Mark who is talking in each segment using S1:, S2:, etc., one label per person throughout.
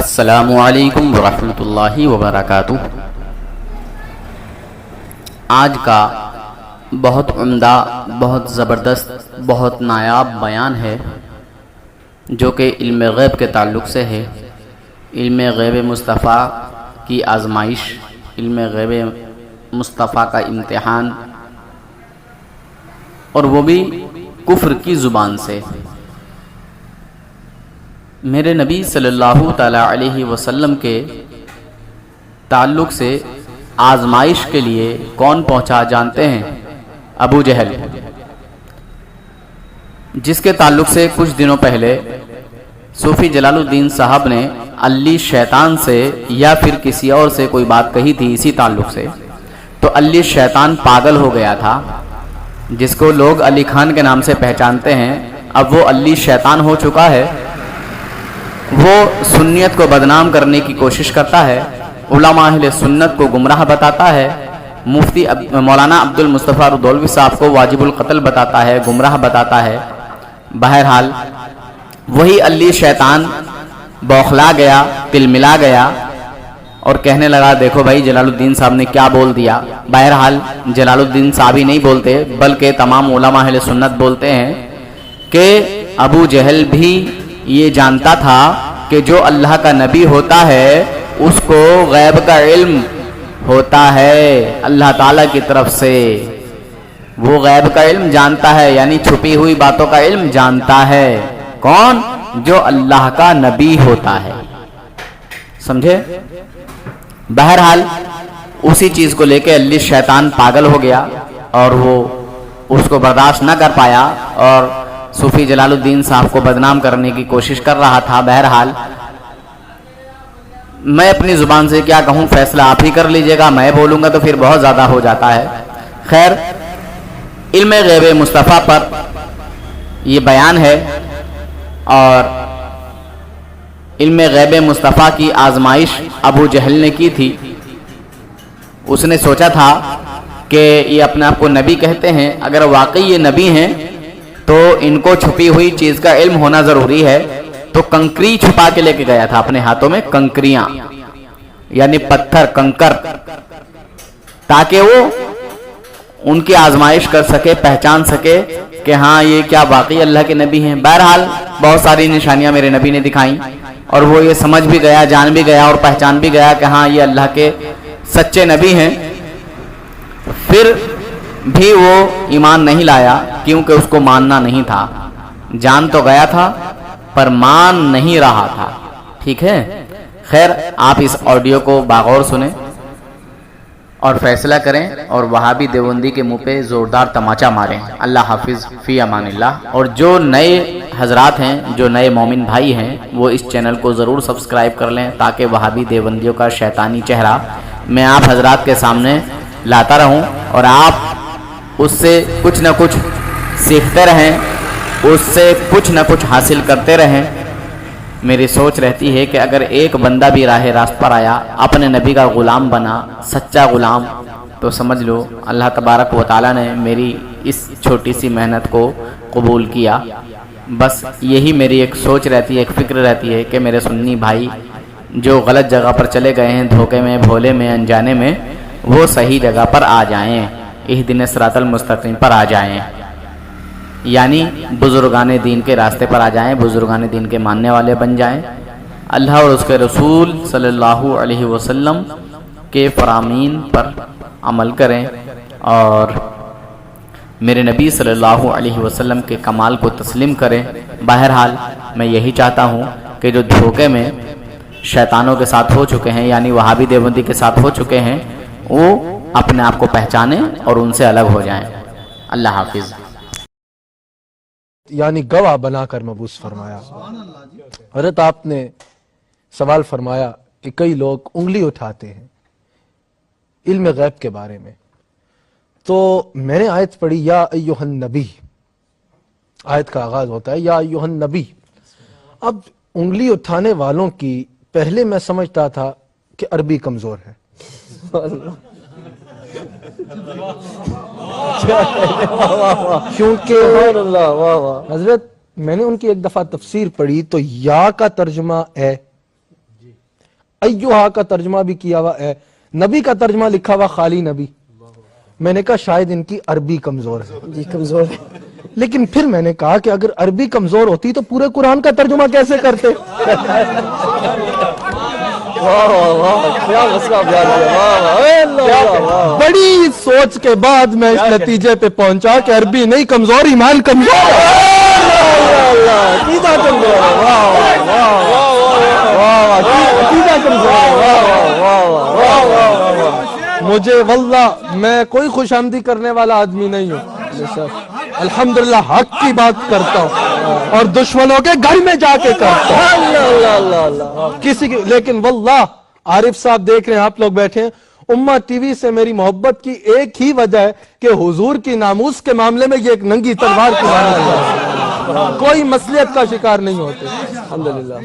S1: السلام علیکم ورحمۃ اللہ وبرکاتہ۔ آج کا بہت عمدہ، بہت زبردست، بہت نایاب بیان ہے جو کہ علم غیب کے تعلق سے ہے۔ علم غیب مصطفیٰ کی آزمائش، علم غیب مصطفیٰ کا امتحان، اور وہ بھی کفر کی زبان سے۔ میرے نبی صلی اللہ تعالی علیہ وسلم کے تعلق سے آزمائش کے لیے کون پہنچا جانتے ہیں؟ ابو جہل، جس کے تعلق سے کچھ دنوں پہلے صوفی جلال الدین صاحب نے علی شیطان سے یا پھر کسی اور سے کوئی بات کہی تھی اسی تعلق سے، تو علی شیطان پاگل ہو گیا تھا، جس کو لوگ علی خان کے نام سے پہچانتے ہیں۔ اب وہ علی شیطان ہو چکا ہے، وہ سنیت کو بدنام کرنے کی کوشش کرتا ہے، علماء اہل سنت کو گمراہ بتاتا ہے، مفتی مولانا عبد المصطفیٰ رودولوی صاحب کو واجب القتل بتاتا ہے، گمراہ بتاتا ہے۔ بہرحال وہی علی شیطان بوخلا گیا، تل ملا گیا اور کہنے لگا دیکھو بھائی جلال الدین صاحب نے کیا بول دیا۔ بہرحال جلال الدین صاحب ہی نہیں بولتے بلکہ تمام علماء اہل سنت بولتے ہیں کہ ابو جہل بھی یہ جانتا تھا کہ جو اللہ کا نبی ہوتا ہے اس کو غیب کا علم ہوتا ہے اللہ تعالیٰ کی طرف سے، وہ غیب کا علم جانتا ہے، یعنی چھپی ہوئی باتوں کا علم جانتا ہے۔ کون؟ جو اللہ کا نبی ہوتا ہے، سمجھے؟ بہرحال اسی چیز کو لے کے علی شیطان پاگل ہو گیا اور وہ اس کو برداشت نہ کر پایا اور صوفی جلال الدین صاحب کو بدنام کرنے کی کوشش کر رہا تھا۔ بہرحال میں اپنی زبان سے کیا کہوں، فیصلہ آپ ہی کر لیجئے گا، میں بولوں گا تو پھر بہت زیادہ ہو جاتا ہے۔ خیر، علم غیب مصطفیٰ پر یہ بیان ہے، اور علم غیب مصطفیٰ کی آزمائش ابو جہل نے کی تھی۔ اس نے سوچا تھا کہ یہ اپنے آپ کو نبی کہتے ہیں، اگر واقعی یہ نبی ہیں تو ان کو چھپی ہوئی چیز کا علم ہونا ضروری ہے، تو کنکری چھپا کے لے کے گیا تھا اپنے ہاتھوں میں، کنکریاں یعنی پتھر، کنکر، تاکہ وہ ان کی آزمائش کر سکے، پہچان سکے کہ ہاں یہ کیا واقعی اللہ کے نبی ہیں۔ بہرحال بہت ساری نشانیاں میرے نبی نے دکھائیں اور وہ یہ سمجھ بھی گیا، جان بھی گیا اور پہچان بھی گیا کہ ہاں یہ اللہ کے سچے نبی ہیں۔ پھر بھی وہ ایمان نہیں لایا کیونکہ اس کو ماننا نہیں تھا، جان تو گیا تھا پر مان نہیں رہا تھا۔ ٹھیک ہے، خیر آپ اس آڈیو کو باغور سنیں اور فیصلہ کریں اور وہابی دیوبندی کے منہ پہ زوردار تماچا ماریں۔ اللہ حافظ، فی امان اللہ۔ اور جو نئے حضرات ہیں، جو نئے مومن بھائی ہیں، وہ اس چینل کو ضرور سبسکرائب کر لیں تاکہ وہابی دیوبندیوں کا شیطانی چہرہ میں آپ حضرات کے سامنے لاتا رہوں اور آپ اس سے کچھ نہ کچھ سیکھتے رہیں، اس سے کچھ نہ کچھ حاصل کرتے رہیں۔ میری سوچ رہتی ہے کہ اگر ایک بندہ بھی راہ راست پر آیا، اپنے نبی کا غلام بنا، سچا غلام، تو سمجھ لو اللہ تبارک و تعالیٰ نے میری اس چھوٹی سی محنت کو قبول کیا۔ بس یہی میری ایک سوچ رہتی ہے، ایک فکر رہتی ہے کہ میرے سنی بھائی جو غلط جگہ پر چلے گئے ہیں، دھوکے میں، بھولے میں، انجانے میں، وہ صحیح جگہ پر آ جائیں، اہدنا الصراط المستقیم پر آ جائیں، یعنی بزرگان دین کے راستے پر آ جائیں، بزرگان دین کے ماننے والے بن جائیں، اللہ اور اس کے رسول صلی اللہ علیہ وسلم کے فرامین پر عمل کریں اور میرے نبی صلی اللہ علیہ وسلم کے کمال کو تسلیم کریں۔ بہرحال میں یہی چاہتا ہوں کہ جو دھوکے میں شیطانوں کے ساتھ ہو چکے ہیں، یعنی وہابی دیوبندی کے ساتھ ہو چکے ہیں، وہ اپنے آپ کو پہچانیں اور ان سے الگ ہو جائیں۔ اللہ حافظ۔
S2: یعنی گواہ بنا کر مبعوث فرمایا۔ حضرت آپ نے سوال فرمایا کہ کئی لوگ انگلی اٹھاتے ہیں علم غیب کے بارے میں، تو میں نے آیت پڑھی یا ایھا النبی، آیت کا آغاز ہوتا ہے یا ایھا النبی۔ اب انگلی اٹھانے والوں کی پہلے میں سمجھتا تھا کہ عربی کمزور ہے، کیونکہ حضرت میں نے ان کی ایک دفعہ تفسیر پڑھی تو یا کا ترجمہ ہے، अय्युहा का तर्जमा भी किया हुआ है, नबी का तर्जमा लिखा हुआ खाली नबी। मैंने कहा शायद इनकी अरबी कमजोर है।
S3: जी कमजोर है।
S2: लेकिन फिर मैंने कहा कि अगर अरबी कमजोर होती तो पूरे कुरान का तर्जुमा कैसे करते?
S3: वाह वाह वाह, क्या मसला बयान किया, वाह वाह वाह।
S2: बड़ी सोच के बाद मैं इस नतीजे पे पहुंचा कि अरबी नहीं कमजोर, ईमान कमजोर है।
S3: अकीदा कमजोर है, वाह वाह वाह वाह, अकीदा कमजोर है, वाह वाह वाह वाह वाह।
S2: मुझे वल्लाह मैं कोई खुशामदी करने वाला आदमी नहीं हूँ, अल्हम्दुलिल्लाह हक की बात करता हूँ और दुश्मनों के घर में जाके करता हूँ किसी की। लेकिन वल्लाह आरिफ साहब देख रहे हैं, आप लोग बैठे हैं, उम्मा टीवी से मेरी मोहब्बत की एक ही वजह है कि हुजूर की नामूस के मामले में ये एक नंगी तलवार की मानत, कोई मसलियत का शिकार नहीं होते अल्हम्दुलिल्लाह।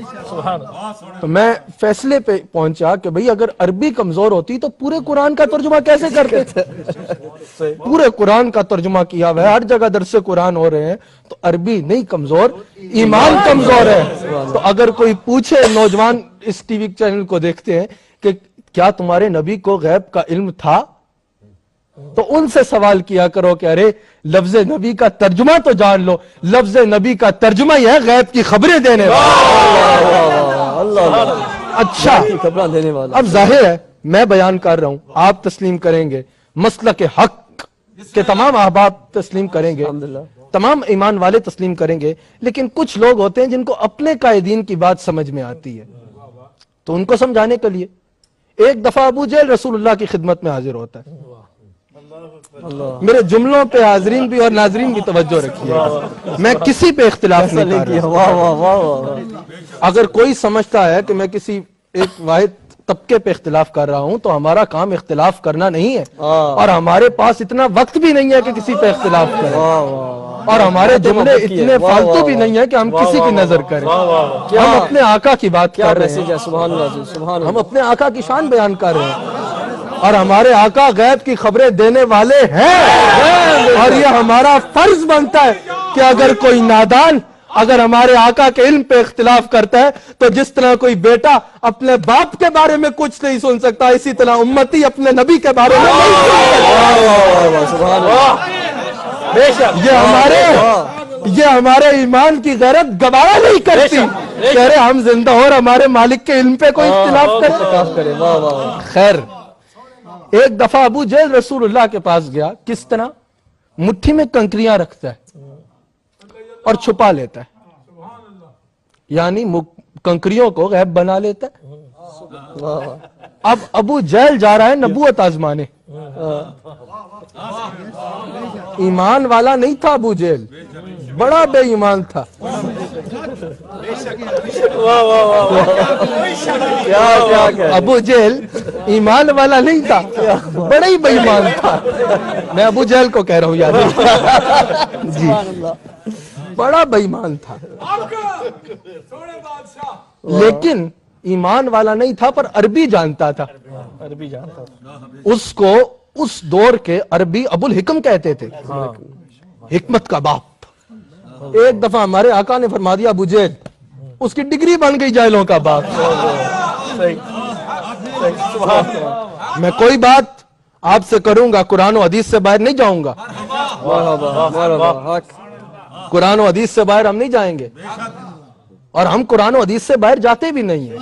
S2: तो मैं फैसले पे पहुंचा कि भाई अगर अरबी कमजोर होती तो पूरे कुरान का तर्जुमा कैसे करते? पूरे कुरान का तर्जुमा किया हुआ है, हर जगह दरसे कुरान हो रहे हैं, तो अरबी नहीं कमजोर, ईमान कमजोर है। तो अगर कोई पूछे, नौजवान इस टीवी चैनल को देखते हैं कि क्या तुम्हारे नबी को गैब का इल्म था, तो उनसे सवाल किया करो कि अरे लफ्ज नबी का तर्जुमा तो जान लो, लफ्ज नबी का तर्जुमा ही है गैब की खबरें देने वाला। अच्छा,
S3: खबरें देने वाला।
S2: अब जाहिर है मैं बयान कर रहा हूं, आप तस्लीम करेंगे, मसला के हक के तमाम अहबाब तस्लीम करेंगे, तमाम ईमान वाले तस्लीम करेंगे, लेकिन कुछ लोग होते हैं जिनको अपने कायदीन की बात समझ में आती है, तो उनको समझाने के लिए एक दफा अबू जहल रसूलुल्लाह की खिदमत में हाजिर होता है। मेरे जुमलों पे हाजरीन भी और नाजरीन भी तवज्जो रखिए, मैं किसी पे इख्तिलाफ नहीं कर रहा।
S3: वाह वाह वाह।
S2: अगर कोई समझता है कि मैं किसी एक वाहिद तबके पे इख्तिलाफ कर रहा हूं तो हमारा काम इख्तिलाफ करना नहीं है, और हमारे पास इतना वक्त भी नहीं है कि किसी पे इख्तिलाफ करें, और हमारे जुमले इतने फालतू भी नहीं है कि हम किसी की नजर करें। हम अपने आका की बात कर रहे हैं,
S3: सुभान अल्लाह, सुभान अल्लाह।
S2: हम अपने आका की शान बयान कर रहे हैं, और हमारे आका गैब की खबरें देने वाले हैं, और ये हमारा फर्ज बनता है कि अगर कोई नादान अगर हमारे आका के इल्म पे इख्तिलाफ करता है, तो जिस तरह कोई बेटा अपने बाप के बारे में कुछ नहीं सुन सकता, इसी तरह उम्मती अपने नबी के बारे में नहीं सुन सकता। ये हमारे ईमान की गैरत गवारा नहीं करती, कह रहे हम जिंदा और हमारे मालिक के इल्म पे कोई इख्तिलाफ करे। खैर, एक दफा अबू जहल रसूलुल्लाह के पास गया, किस तरह? मुट्ठी में कंकरियां रखता है और छुपा लेता है, यानी कंकरियों को गैब बना लेता है। अब अबू जहल जा रहा है नबूवत आजमाने, ईमान वाला नहीं था अबू जहल, बड़ा बेईमान था। अबू जहल ईमान वाला नहीं था, बड़ा ही बेईमान था। मैं अबू जहल को कह रहा हूं यार जी, बड़ा बेईमान था, लेकिन ईमान वाला नहीं था, पर अरबी जानता था।
S3: अरबी जानता था।
S2: उसको उस दौर के अरबी अबुल हिकम कहते थे, हिकमत का बाप। एक दफा हमारे आका ने फरमा दिया अबू जहल, उसकी डिग्री बन गई जाहिलों का बाप। मैं कोई बात आपसे करूंगा, कुरान और हदीस से बाहर नहीं जाऊंगा, कुरान और हदीस से बाहर हम नहीं जाएंगे, और हम कुरान और हदीस से बाहर जाते भी नहीं है,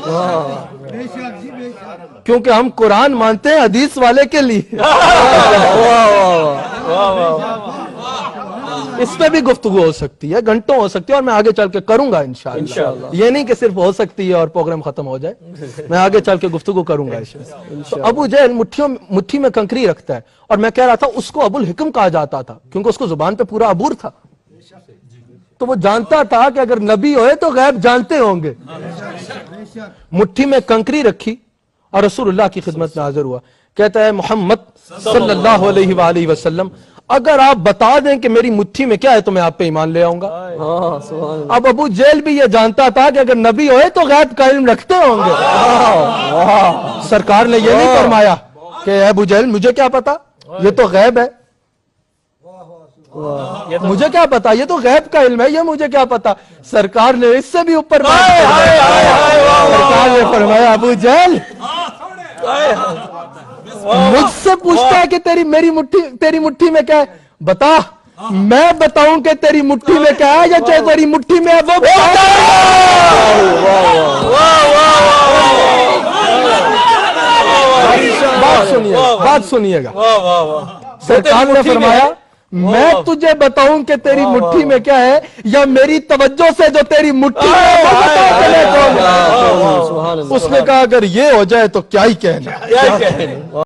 S2: क्योंकि हम कुरान मानते हैं हदीस वाले के लिए। इस पे भी गुफ्तगू हो सकती है, घंटों हो सकती है, और मैं आगे चल के करूंगा इंशाअल्लाह। ये नहीं कि सिर्फ हो सकती है और प्रोग्राम खत्म हो जाए, मैं आगे चल के गुफ्तगू करूंगा इसमें। तो अबू जहल मुट्ठी में कंकरी रखता है, और मैं कह रहा था उसको अबुल हिकम कहा जाता था, क्योंकि उसको जुबान पे पूरा अबूर था। तो वो जानता था कि अगर नबी होए तो गैब जानते होंगे। मुट्ठी में कंकरी रखी और रसूलुल्लाह की खिदमत में हाजिर हुआ, कहता है मोहम्मद सल्लल्लाहु अलैहि वसल्लम, अगर आप बता दें कि मेरी मुट्ठी में क्या है तो मैं आप पे ईमान ले आऊंगा। अब अबू जहल भी ये जानता था कि अगर नबी होए तो गैब का इल्म रखते होंगे। सरकार ने ये नहीं फरमाया कि अबू जहल मुझे क्या पता, ये तो गैब है, मुझे क्या पता, ये तो गैब का इल्म है, ये मुझे क्या पता। सरकार ने इससे भी ऊपर सरकार ने फरमाया अबू जहल मुझसे पूछता है कि तेरी मुट्ठी में क्या है, बता, मैं बताऊं कि तेरी मुट्ठी में क्या है, या चाहे तेरी मुट्ठी में है वो बात सुनिएगा। सरकार ने फरमाया, मैं तुझे बताऊं कि तेरी मुट्ठी में क्या है, या मेरी तवज्जो से जो तेरी मुट्ठी में है वो बता चले कौन है। उसने कहा अगर ये हो जाए तो क्या ही कहना।